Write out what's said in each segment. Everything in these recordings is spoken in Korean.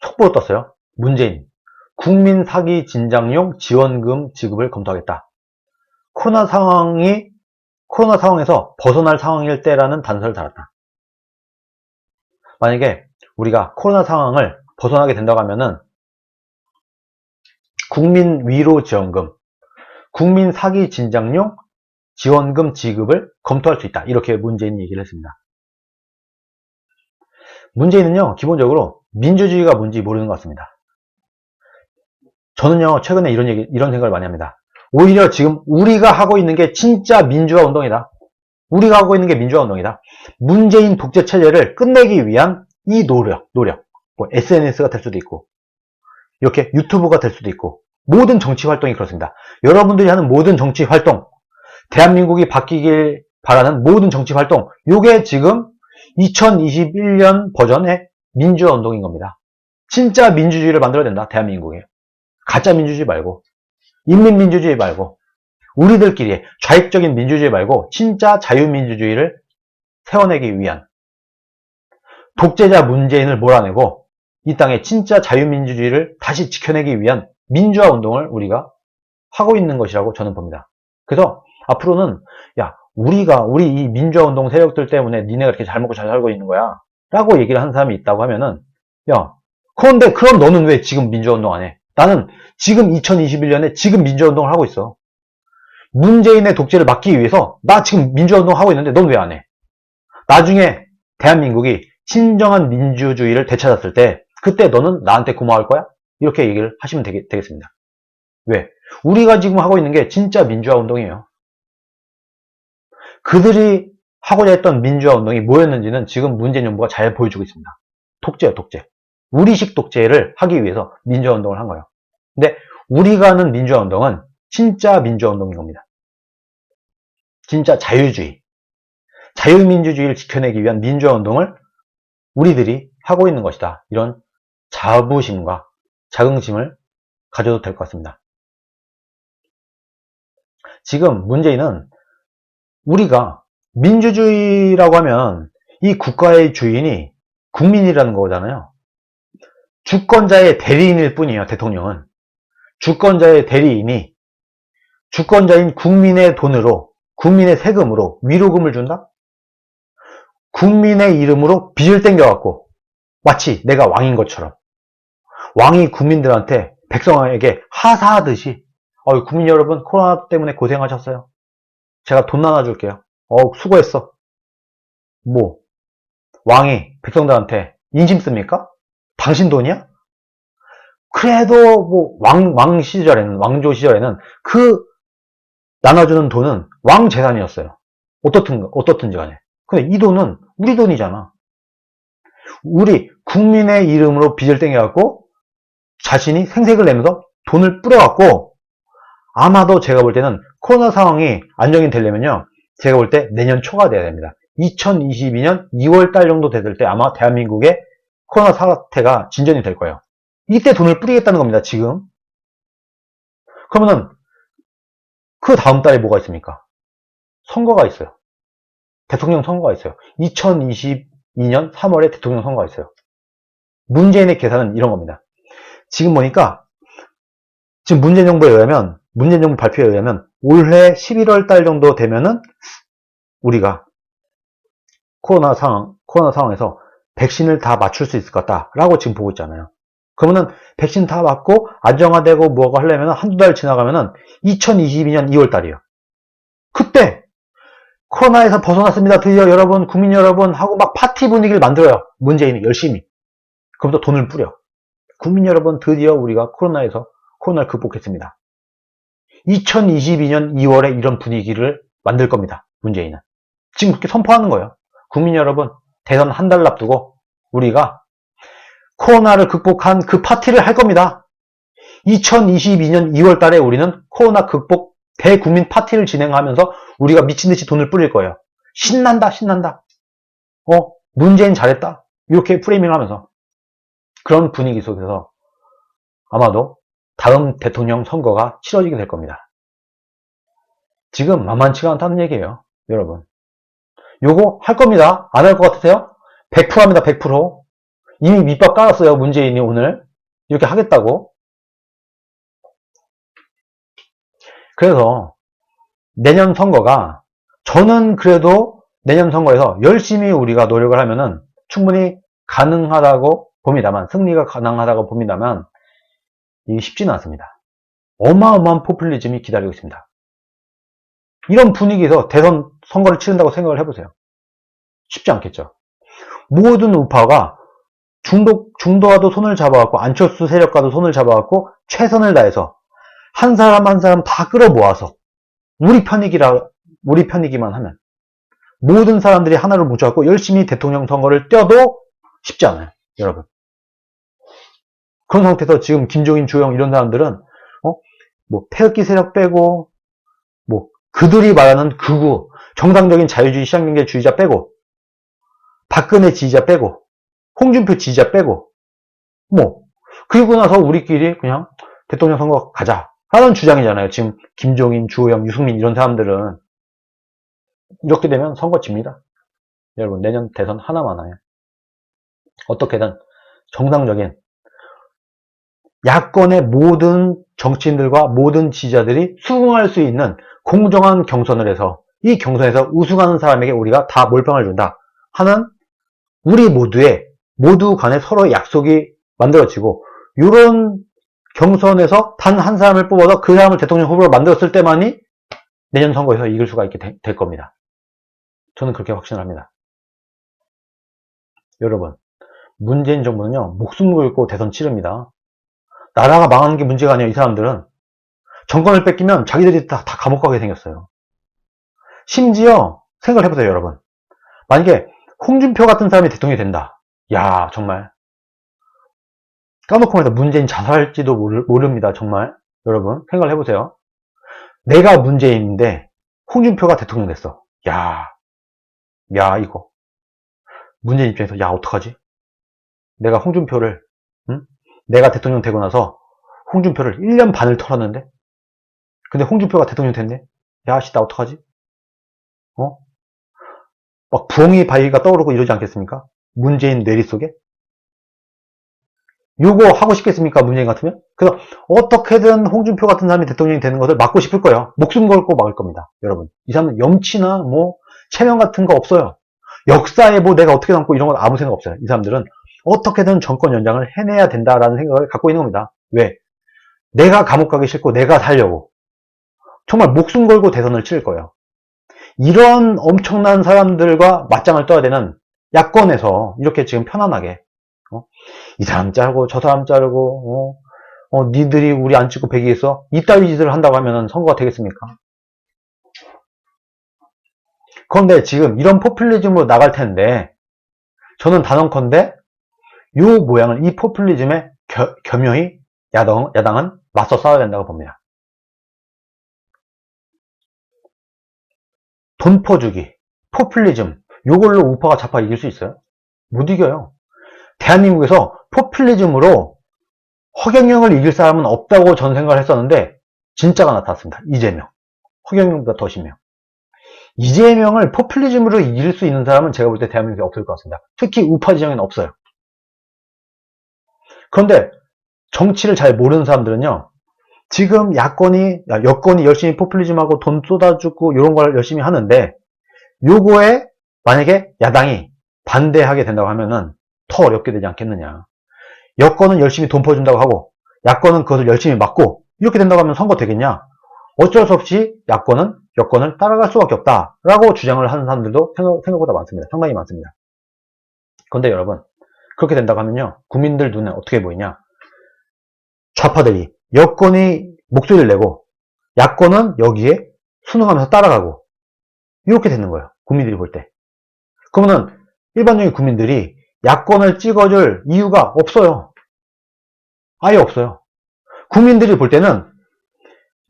속보로 떴어요. 문재인 국민 사기 진작용 지원금 지급을 검토하겠다. 코로나 상황에서 벗어날 상황일 때라는 단서를 달았다. 만약에 우리가 코로나 상황을 벗어나게 된다고 하면은 국민 위로 지원금, 국민 사기 진작용 지원금 지급을 검토할 수 있다. 이렇게 문재인이 얘기를 했습니다. 문재인은요, 기본적으로 민주주의가 뭔지 모르는 것 같습니다. 저는요, 최근에 이런 생각을 많이 합니다. 오히려 지금 우리가 하고 있는 게 진짜 민주화 운동이다. 우리가 하고 있는 게 민주화 운동이다. 문재인 독재 체제를 끝내기 위한 이 노력. 뭐 SNS가 될 수도 있고, 이렇게 유튜브가 될 수도 있고, 모든 정치 활동이 그렇습니다. 여러분들이 하는 모든 정치 활동, 대한민국이 바뀌길 바라는 모든 정치 활동, 요게 지금 2021년 버전의 민주화 운동인 겁니다. 진짜 민주주의를 만들어야 된다, 대한민국에. 가짜 민주주의 말고, 인민민주주의 말고, 우리들끼리의 좌익적인 민주주의 말고 진짜 자유민주주의를 세워내기 위한, 독재자 문재인을 몰아내고 이 땅에 진짜 자유민주주의를 다시 지켜내기 위한 민주화 운동을 우리가 하고 있는 것이라고 저는 봅니다. 그래서 앞으로는 우리 이 민주화 운동 세력들 때문에 니네가 이렇게 잘 먹고 잘 살고 있는 거야 라고 얘기를 하는 사람이 있다고 하면은, 그런데 그럼 너는 왜 지금 민주화 운동 안 해? 나는 지금 2021년에 지금 민주화 운동을 하고 있어. 문재인의 독재를 막기 위해서 나 지금 민주화 운동 하고 있는데 넌 왜 안 해? 나중에 대한민국이 진정한 민주주의를 되찾았을 때 그때 너는 나한테 고마워할 거야? 이렇게 얘기를 하시면 되겠습니다. 왜? 우리가 지금 하고 있는 게 진짜 민주화 운동이에요. 그들이 하고자 했던 민주화 운동이 뭐였는지는 지금 문재인 정부가 잘 보여주고 있습니다. 독재예요, 독재. 우리식 독재를 하기 위해서 민주화 운동을 한 거예요. 근데 우리가 하는 민주화 운동은 진짜 민주화 운동인 겁니다. 진짜 자유주의, 자유민주주의를 지켜내기 위한 민주화 운동을 우리들이 하고 있는 것이다. 이런 자부심과 자긍심을 가져도 될 것 같습니다. 지금 문재인은 우리가 민주주의라고 하면 이 국가의 주인이 국민이라는 거잖아요. 주권자의 대리인일 뿐이에요, 대통령은. 주권자의 대리인이 주권자인 국민의 돈으로, 국민의 세금으로 위로금을 준다? 국민의 이름으로 빚을 땡겨갖고 마치 내가 왕인 것처럼 왕이 국민들한테, 백성에게 하사하듯이 국민 여러분 코로나 때문에 고생하셨어요. 제가 돈 나눠줄게요. 수고했어. 뭐 왕이 백성들한테 인심 씁니까? 당신 돈이야? 그래도 뭐 왕조 시절에는 그 나눠주는 돈은 왕 재산이었어요. 어떻든지 간에. 근데 이 돈은 우리 돈이잖아. 우리 국민의 이름으로 빚을 땡겨갖고 자신이 생색을 내면서 돈을 뿌려갖고, 아마도 제가 볼 때는 코로나 상황이 안정이 되려면요, 제가 볼 때 내년 초가 돼야 됩니다. 2022년 2월달 정도 됐을 때 아마 대한민국의 코로나 사태가 진전이 될 거예요. 이때 돈을 뿌리겠다는 겁니다, 지금. 그러면은 그 다음 달에 뭐가 있습니까? 선거가 있어요. 대통령 선거가 있어요. 2022년 3월에 대통령 선거가 있어요. 문재인의 계산은 이런 겁니다. 지금 보니까 지금 문재인 정부 발표에 의하면 올해 11월 달 정도 되면은 우리가 코로나 상황에서 백신을 다 맞출 수 있을 것 같다라고 지금 보고 있잖아요. 그러면은 백신 다 맞고 안정화되고 뭐가 하려면 한두 달 지나가면은 2022년 2월 달이에요. 그때 코로나에서 벗어났습니다. 드디어 여러분, 국민 여러분 하고 막 파티 분위기를 만들어요. 문재인이 열심히. 그럼부터 돈을 뿌려. 국민 여러분, 드디어 우리가 코로나를 극복했습니다. 2022년 2월에 이런 분위기를 만들 겁니다. 문재인은. 지금 그렇게 선포하는 거예요. 국민 여러분, 대선 한 달 앞두고 우리가 코로나를 극복한 그 파티를 할 겁니다. 2022년 2월 달에 우리는 코로나 극복 대국민 파티를 진행하면서 우리가 미친듯이 돈을 뿌릴 거예요. 신난다. 문재인 잘했다. 이렇게 프레이밍 하면서. 그런 분위기 속에서 아마도 다음 대통령 선거가 치러지게 될 겁니다. 지금 만만치가 않다는 얘기예요, 여러분. 요거 할 겁니다. 안 할 것 같으세요? 100% 합니다, 100%. 이미 밑밥 깔았어요. 문재인이 오늘. 이렇게 하겠다고. 그래서 내년 선거가 저는 그래도 내년 선거에서 열심히 우리가 노력을 하면은 충분히 가능하다고 봅니다만, 승리가 가능하다고 봅니다만, 이게 쉽지는 않습니다. 어마어마한 포퓰리즘이 기다리고 있습니다. 이런 분위기에서 대선 선거를 치른다고 생각을 해보세요. 쉽지 않겠죠. 모든 우파가 중도와도 손을 잡아갖고, 안철수 세력과도 손을 잡아갖고, 최선을 다해서 한 사람 한 사람 다 끌어모아서 우리 편이기만 하면 모든 사람들이 하나를 뭉쳐갖고 열심히 대통령 선거를 뛰어도 쉽지 않아요, 여러분. 그런 상태에서 지금 김종인, 주호영 이런 사람들은 태극기 세력 빼고 그들이 말하는 극우 정상적인 자유주의 시장경제주의자 빼고 박근혜 지지자 빼고 홍준표 지지자 빼고 그리고 나서 우리끼리 그냥 대통령 선거 가자 하는 주장이잖아요. 지금 김종인, 주호영, 유승민 이런 사람들은. 이렇게 되면 선거 집니다. 여러분, 내년 대선 하나 많아요. 어떻게든 정상적인 야권의 모든 정치인들과 모든 지지자들이 수긍할 수 있는 공정한 경선을 해서 이 경선에서 우승하는 사람에게 우리가 다 몰빵을 준다 하는 우리 모두 간에 서로의 약속이 만들어지고, 이런 경선에서 단 한 사람을 뽑아서 그 사람을 대통령 후보로 만들었을 때만이 내년 선거에서 이길 수가 있게 될 겁니다. 저는 그렇게 확신합니다. 여러분, 문재인 정부는요, 목숨 걸고 대선 치릅니다. 나라가 망하는 게 문제가 아니에요. 이 사람들은 정권을 뺏기면 자기들이 다 감옥 가게 생겼어요. 심지어 생각을 해보세요, 여러분. 만약에 홍준표 같은 사람이 대통령이 된다. 야, 정말 까놓고 말해서 문재인 자살할지도 모릅니다. 정말. 여러분, 생각을 해보세요. 내가 문재인인데 홍준표가 대통령 됐어. 야, 이거 문재인 입장에서 어떡하지? 내가 홍준표를 내가 대통령 되고 나서 홍준표를 1년 반을 털었는데, 근데 홍준표가 대통령 됐네? 나 어떡하지? 막 부엉이 바위가 떠오르고 이러지 않겠습니까? 문재인 뇌리 속에? 요거 하고 싶겠습니까? 문재인 같으면? 그래서 어떻게든 홍준표 같은 사람이 대통령이 되는 것을 막고 싶을 거예요. 목숨 걸고 막을 겁니다. 여러분, 이 사람은 염치나 체면 같은 거 없어요. 역사에 내가 어떻게 남고 이런 건 아무 생각 없어요. 이 사람들은 어떻게든 정권 연장을 해내야 된다라는 생각을 갖고 있는 겁니다. 왜? 내가 감옥 가기 싫고 내가 살려고 정말 목숨 걸고 대선을 치를 거예요. 이런 엄청난 사람들과 맞짱을 떠야 되는 야권에서 이렇게 지금 편안하게 이 사람 자르고 저 사람 자르고 니들이 우리 안 찍고 배기 있어? 이따위 짓을 한다고 하면 선거가 되겠습니까? 그런데 지금 이런 포퓰리즘으로 나갈 텐데, 저는 단언컨대 요 모양을, 이 포퓰리즘에 겸허히 야당은 맞서 싸워야 된다고 봅니다. 돈 퍼주기, 포퓰리즘, 요걸로 우파가 좌파 이길 수 있어요? 못 이겨요. 대한민국에서 포퓰리즘으로 허경영을 이길 사람은 없다고 전 생각을 했었는데 진짜가 나타났습니다. 이재명. 허경영보다 더 심해요. 이재명을 포퓰리즘으로 이길 수 있는 사람은 제가 볼 때 대한민국에 없을 것 같습니다. 특히 우파 지정에는 없어요. 그런데 정치를 잘 모르는 사람들은요, 지금 여권이 열심히 포퓰리즘하고 돈 쏟아주고 이런 걸 열심히 하는데, 요거에 만약에 야당이 반대하게 된다고 하면은 더 어렵게 되지 않겠느냐. 여권은 열심히 돈 퍼준다고 하고 야권은 그것을 열심히 막고 이렇게 된다고 하면 선거 되겠냐? 어쩔 수 없이 여권을 따라갈 수밖에 없다라고 주장을 하는 사람들도 생각보다 많습니다. 상당히 많습니다. 그런데 여러분, 그렇게 된다고 하면요, 국민들 눈에 어떻게 보이냐? 좌파들이 여권이 목소리를 내고 야권은 여기에 순응하면서 따라가고 이렇게 되는 거예요. 국민들이 볼 때. 그러면은 일반적인 국민들이 야권을 찍어줄 이유가 없어요. 아예 없어요. 국민들이 볼 때는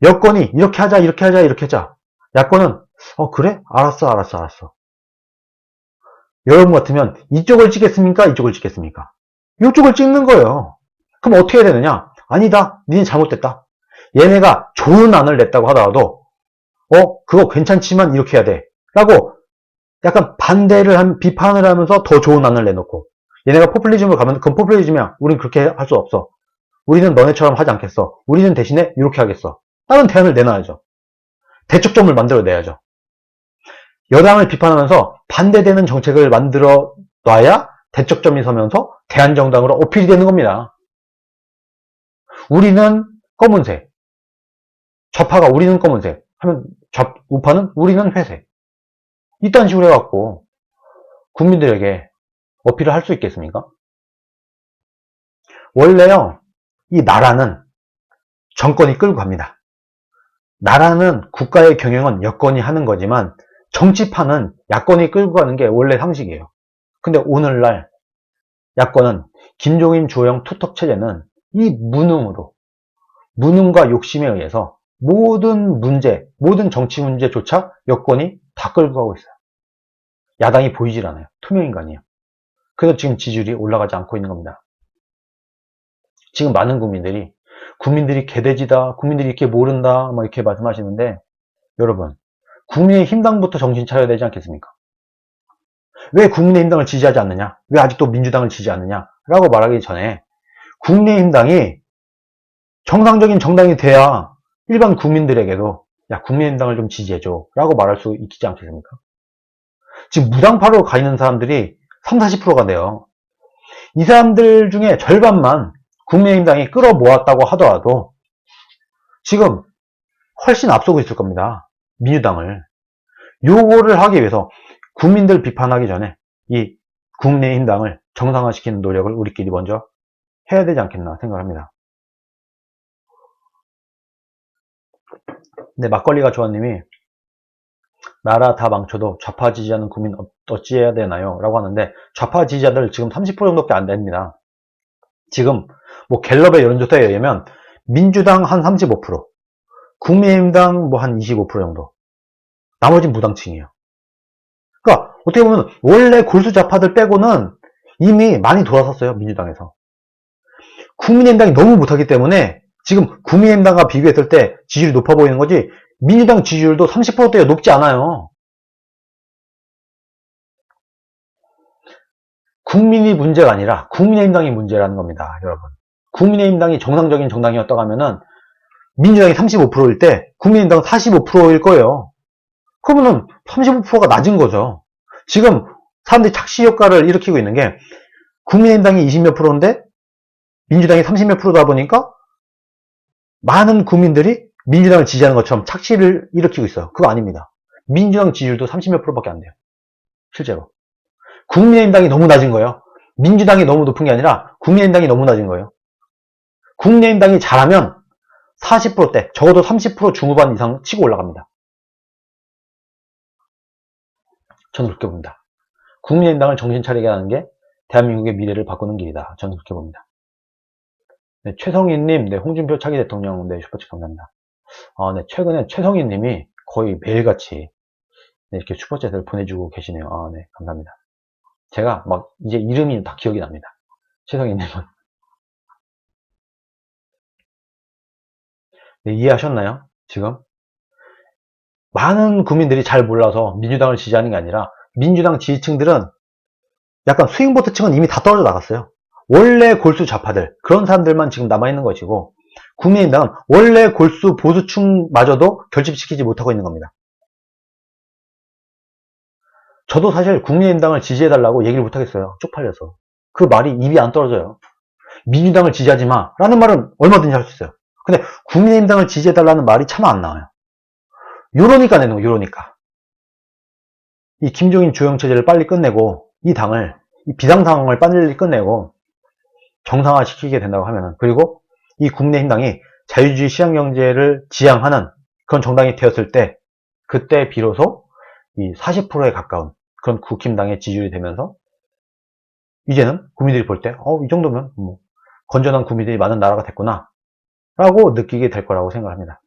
여권이 이렇게 하자. 야권은 그래? 알았어. 여러분 같으면 이쪽을 찍겠습니까? 이쪽을 찍겠습니까? 이쪽을 찍는 거예요. 그럼 어떻게 해야 되느냐? 아니다. 니네 잘못됐다. 얘네가 좋은 안을 냈다고 하더라도 그거 괜찮지만 이렇게 해야 돼 라고 약간 비판을 하면서 더 좋은 안을 내놓고, 얘네가 포퓰리즘으로 가면 그건 포퓰리즘이야. 우린 그렇게 할 수 없어. 우리는 너네처럼 하지 않겠어. 우리는 대신에 이렇게 하겠어. 다른 대안을 내놔야죠. 대척점을 만들어내야죠. 여당을 비판하면서 반대되는 정책을 만들어 놔야 대척점이 서면서 대한정당으로 어필이 되는 겁니다. 우리는 검은색, 좌파가 우리는 검은색 하면 우파는 우리는 회색. 이딴 식으로 해갖고 국민들에게 어필을 할 수 있겠습니까? 원래요, 이 나라는 정권이 끌고 갑니다. 나라는 국가의 경영은 여권이 하는 거지만 정치판은 야권이 끌고 가는 게 원래 상식이에요. 근데 오늘날 야권은 김종인, 주호영 투톱 체제는 이 무능과 욕심에 의해서 모든 문제, 모든 정치 문제조차 여권이 다 끌고 가고 있어요. 야당이 보이질 않아요. 투명인간이에요. 그래서 지금 지지율이 올라가지 않고 있는 겁니다. 지금 많은 국민들이 개돼지다, 국민들이 이렇게 모른다, 막 이렇게 말씀하시는데, 여러분, 국민의힘당부터 정신 차려야 되지 않겠습니까? 왜 국민의힘당을 지지하지 않느냐? 왜 아직도 민주당을 지지하지 않느냐? 라고 말하기 전에, 국민의힘당이 정상적인 정당이 돼야 일반 국민들에게도, 야, 국민의힘당을 좀 지지해줘. 라고 말할 수 있지 않겠습니까? 지금 무당파로 가 있는 사람들이 30, 40%가 돼요. 이 사람들 중에 절반만 국민의힘당이 끌어모았다고 하더라도 지금 훨씬 앞서고 있을 겁니다. 민주당을. 요거를 하기 위해서 국민들 비판하기 전에 이 국민의힘당을 정상화시키는 노력을 우리끼리 먼저 해야 되지 않겠나 생각합니다. 근데 막걸리가 조아님이 나라 다 망쳐도 좌파 지지하는 국민 어찌해야 되나요? 라고 하는데 좌파 지지자들 지금 30% 정도밖에 안 됩니다. 지금 뭐 갤럽의 여론조사에 의하면 민주당 한 35%, 국민의힘당 뭐 한 25% 정도. 나머지는 무당층이에요. 그러니까 어떻게 보면 원래 골수 좌파들 빼고는 이미 많이 돌아섰어요. 민주당에서. 국민의힘당이 너무 못하기 때문에 지금 국민의힘당과 비교했을 때 지지율이 높아 보이는 거지 민주당 지지율도 30%대가 높지 않아요. 국민이 문제가 아니라 국민의힘당이 문제라는 겁니다. 여러분. 국민의힘당이 정상적인 정당이었다고 하면은 민주당이 35%일 때 국민의힘당은 45%일 거예요. 그러면은 35%가 낮은 거죠. 지금 사람들이 착시 효과를 일으키고 있는 게 국민의힘당이 20몇 프로인데 민주당이 30몇 프로다 보니까 많은 국민들이 민주당을 지지하는 것처럼 착시를 일으키고 있어요. 그거 아닙니다. 민주당 지지율도 30몇 프로밖에 안 돼요. 실제로. 국민의힘당이 너무 낮은 거예요. 민주당이 너무 높은 게 아니라 국민의힘당이 너무 낮은 거예요. 국민의힘당이 잘하면 40%대, 적어도 30% 중후반 이상 치고 올라갑니다. 저는 그렇게 봅니다. 국민의힘당을 정신 차리게 하는 게 대한민국의 미래를 바꾸는 길이다. 저는 그렇게 봅니다. 네, 최성희님, 네, 홍준표 차기 대통령, 네, 슈퍼챗 감사합니다. 네, 최근에 최성희님이 거의 매일같이 네, 이렇게 슈퍼챗을 보내주고 계시네요. 네, 감사합니다. 제가 막 이제 이름이 다 기억이 납니다. 최성희님은. 네, 이해하셨나요? 지금? 많은 국민들이 잘 몰라서 민주당을 지지하는 게 아니라 민주당 지지층들은 약간 스윙보트층은 이미 다 떨어져 나갔어요. 원래 골수 좌파들, 그런 사람들만 지금 남아있는 것이고 국민의힘당은 원래 골수 보수층마저도 결집시키지 못하고 있는 겁니다. 저도 사실 국민의힘당을 지지해달라고 얘기를 못하겠어요. 쪽팔려서. 그 말이 입이 안 떨어져요. 민주당을 지지하지 마 라는 말은 얼마든지 할 수 있어요. 근데 국민의힘당을 지지해달라는 말이 참 안 나와요. 요러니까 내는 거, 요러니까. 이 김종인 주호영 체제를 빨리 끝내고 이 당을, 이 비상 상황을 빨리 끝내고 정상화 시키게 된다고 하면은, 그리고 이 국민의힘당이 자유주의 시장경제를 지향하는 그런 정당이 되었을 때, 그때 비로소 이 40%에 가까운 그런 국힘당의 지지율이 되면서 이제는 국민들이 볼 때, 이 정도면 뭐 건전한 국민들이 많은 나라가 됐구나 라고 느끼게 될 거라고 생각합니다.